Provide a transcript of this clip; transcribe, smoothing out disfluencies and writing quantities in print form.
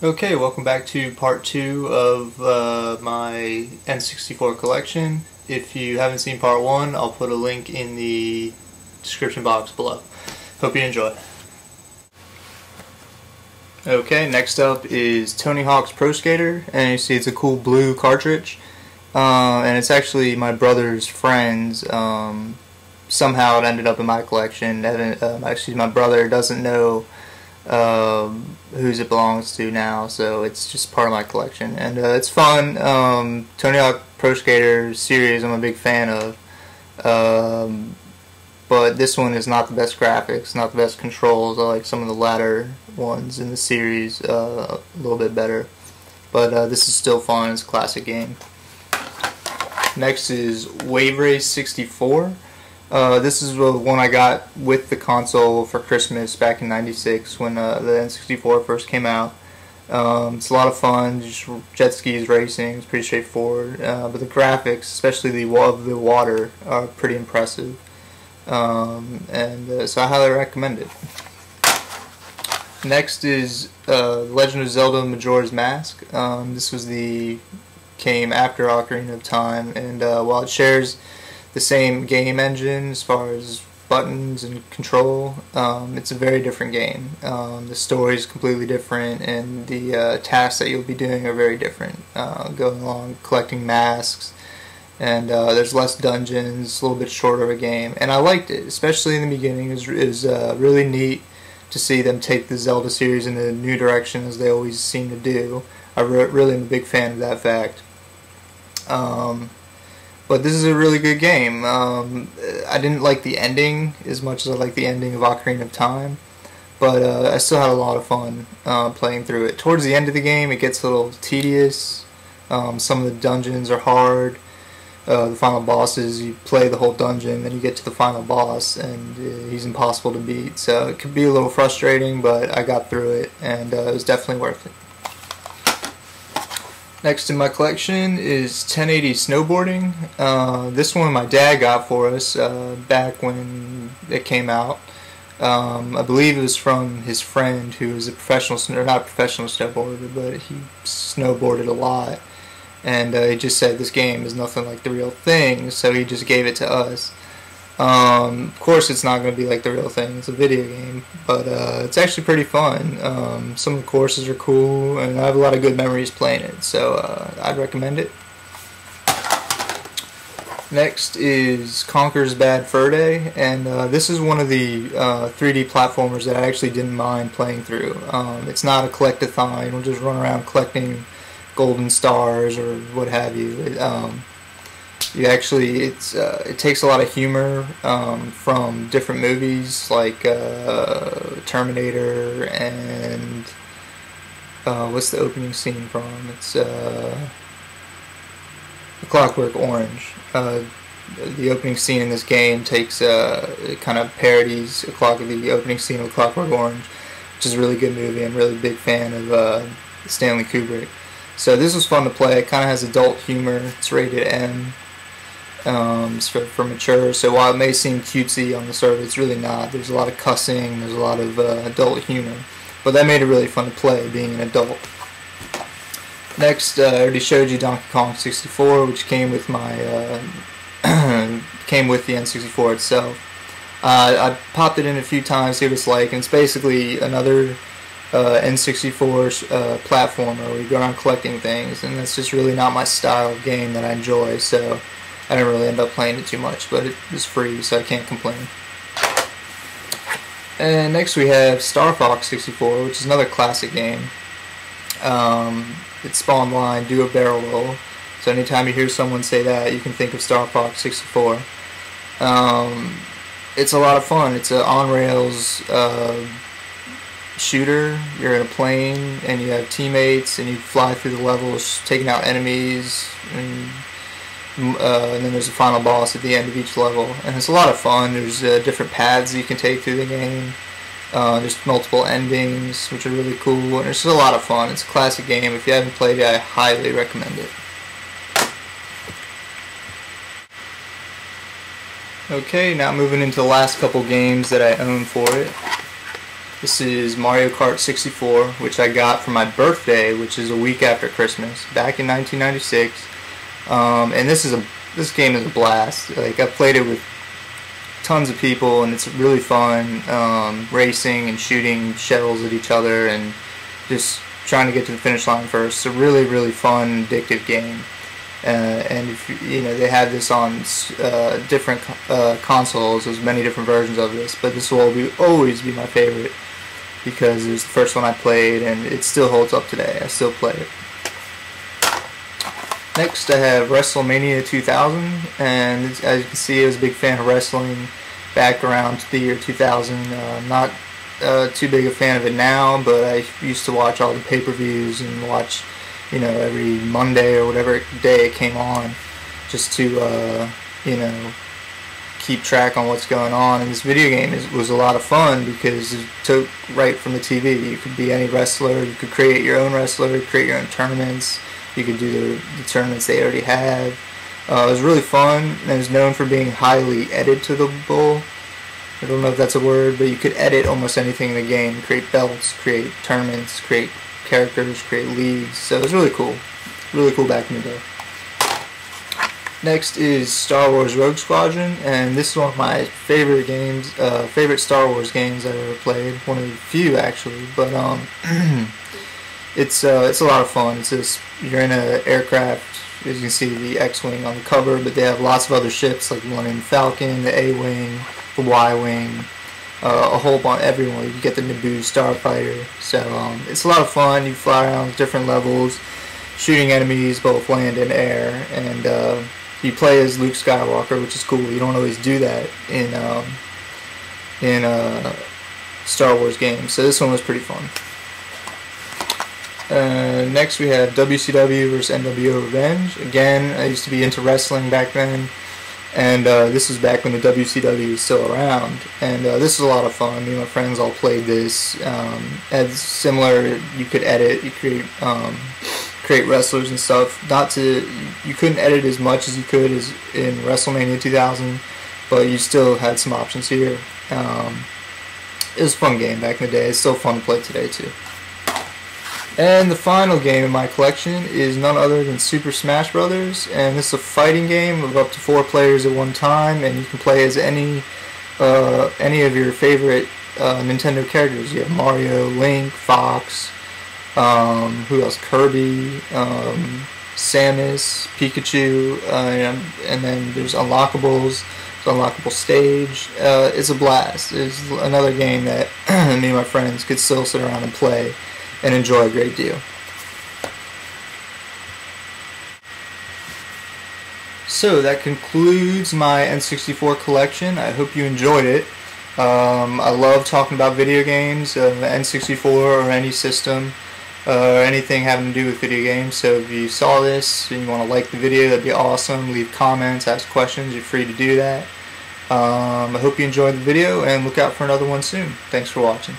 Okay, welcome back to part 2 of my N64 collection. If you haven't seen part 1, I'll put a link in the description box below. Hope you enjoy. Okay, next up is Tony Hawk's Pro Skater, and you see it's a cool blue cartridge. And it's actually my brother's friend's. Somehow it ended up in my collection. Actually, my brother doesn't know whose it belongs to now, so it's just part of my collection, and it's fun. Tony Hawk Pro Skater series I'm a big fan of, but this one is not the best graphics, not the best controls. I like some of the latter ones in the series a little bit better, but this is still fun. It's a classic game. Next is Wave Race 64. This is the one I got with the console for Christmas back in '96 when the N64 first came out. It's a lot of fun, just jet skis racing. It's pretty straightforward, but the graphics, especially the water, are pretty impressive, and so I highly recommend it. Next is Legend of Zelda Majora's Mask. This was came after Ocarina of Time, and while it shares the same game engine as far as buttons and control, it's a very different game. The story is completely different, and the tasks that you'll be doing are very different. Going along collecting masks, and there's less dungeons, a little bit shorter of a game, and I liked it, especially in the beginning. It was really neat to see them take the Zelda series in a new direction, as they always seem to do. I really am a big fan of that fact. But this is a really good game. I didn't like the ending as much as I like the ending of Ocarina of Time, but I still had a lot of fun playing through it. Towards the end of the game, it gets a little tedious. Some of the dungeons are hard. The final bosses, you play the whole dungeon, then you get to the final boss, and he's impossible to beat. So it could be a little frustrating, but I got through it, and it was definitely worth it. Next in my collection is 1080 Snowboarding. This one my dad got for us back when it came out. I believe it was from his friend who was a professional, or not a professional snowboarder, but he snowboarded a lot. And he just said this game is nothing like the real thing, so he just gave it to us. Of course it's not going to be like the real thing, it's a video game, but it's actually pretty fun. Some of the courses are cool, and I have a lot of good memories playing it, so I'd recommend it. Next is Conker's Bad Fur Day, and this is one of the 3D platformers that I actually didn't mind playing through. It's not a collect-a-thon, you don't just run around collecting golden stars or what have you. It takes a lot of humor from different movies like Terminator and what's the opening scene from? It's The Clockwork Orange. The opening scene in this game it kind of parodies the opening scene of Clockwork Orange, which is a really good movie. I'm a really big fan of Stanley Kubrick. So this was fun to play. It kind of has adult humor. It's rated M. It's for mature, so while it may seem cutesy on the surface, it's really not. There's a lot of cussing, there's a lot of adult humor, but that made it really fun to play, being an adult. Next, I already showed you Donkey Kong 64, which came with my came with the N64 itself. I popped it in a few times, see what it's like, and it's basically another N64 platformer where you go around collecting things, and that's just really not my style of game that I enjoy, so I didn't really end up playing it too much, but it was free, so I can't complain. And next we have Star Fox 64, which is another classic game. It's spawn line, do a barrel roll. So anytime you hear someone say that, you can think of Star Fox 64. It's a lot of fun. It's an on-rails shooter. You're in a plane, and you have teammates, and you fly through the levels, taking out enemies, and then there's a final boss at the end of each level, and it's a lot of fun. There's different paths you can take through the game. There's multiple endings, which are really cool, and it's just a lot of fun. It's a classic game. If you haven't played it, I highly recommend it. Okay, now moving into the last couple games that I own for it. This is Mario Kart 64, which I got for my birthday, which is a week after Christmas, back in 1996. And this game is a blast. Like, I've played it with tons of people, and it's really fun, racing and shooting shells at each other and just trying to get to the finish line first. It's a really, really fun, addictive game. And if you know, they have this on different consoles. There's many different versions of this, but this will always be my favorite because it was the first one I played, and it still holds up today. I still play it. Next, I have WrestleMania 2000, and as you can see, I was a big fan of wrestling back around the year 2000. Not too big a fan of it now, but I used to watch all the pay-per-views and watch, you know, every Monday or whatever day it came on, just to you know, keep track on what's going on. And this video game was a lot of fun because it took right from the TV. You could be any wrestler, you could create your own wrestler, create your own tournaments, you could do the tournaments they already have. It was really fun, and it was known for being highly editable. I don't know if that's a word, but you could edit almost anything in the game, create belts, create tournaments, create characters, create leagues. So it was really cool back in the day. Next is Star Wars Rogue Squadron, and this is one of my favorite games, favorite Star Wars games I've ever played. One of the few, actually, but it's a lot of fun. It's just, you're in an aircraft, as you can see the X-Wing on the cover, but they have lots of other ships like the Millennium Falcon, the A-Wing, the Y-Wing, a whole bunch, everyone. You get the Naboo Starfighter. So it's a lot of fun. You fly around different levels, shooting enemies both land and air, and you play as Luke Skywalker, which is cool. You don't always do that in Star Wars games. So this one was pretty fun. Next we have WCW vs NWO Revenge. Again, I used to be into wrestling back then, and this was back when the WCW was still around, and this was a lot of fun. Me and my friends all played this. As similar, you could edit, you create wrestlers and stuff. You couldn't edit as much as you could as in WrestleMania 2000, but you still had some options here. It was a fun game back in the day. It's still fun to play today too. And the final game in my collection is none other than Super Smash Brothers, and this is a fighting game of up to 4 players at one time, and you can play as any of your favorite Nintendo characters. You have Mario, Link, Fox, who else? Kirby, Samus, Pikachu, and then there's unlockables. It's an unlockable stage. It's a blast. It's another game that me and my friends could still sit around and play and enjoy a great deal. So that concludes my N64 collection. I hope you enjoyed it. I love talking about video games, N64 or any system, or anything having to do with video games. So if you saw this and you want to like the video, that'd be awesome. Leave comments, ask questions, you're free to do that. I hope you enjoyed the video, and look out for another one soon. Thanks for watching.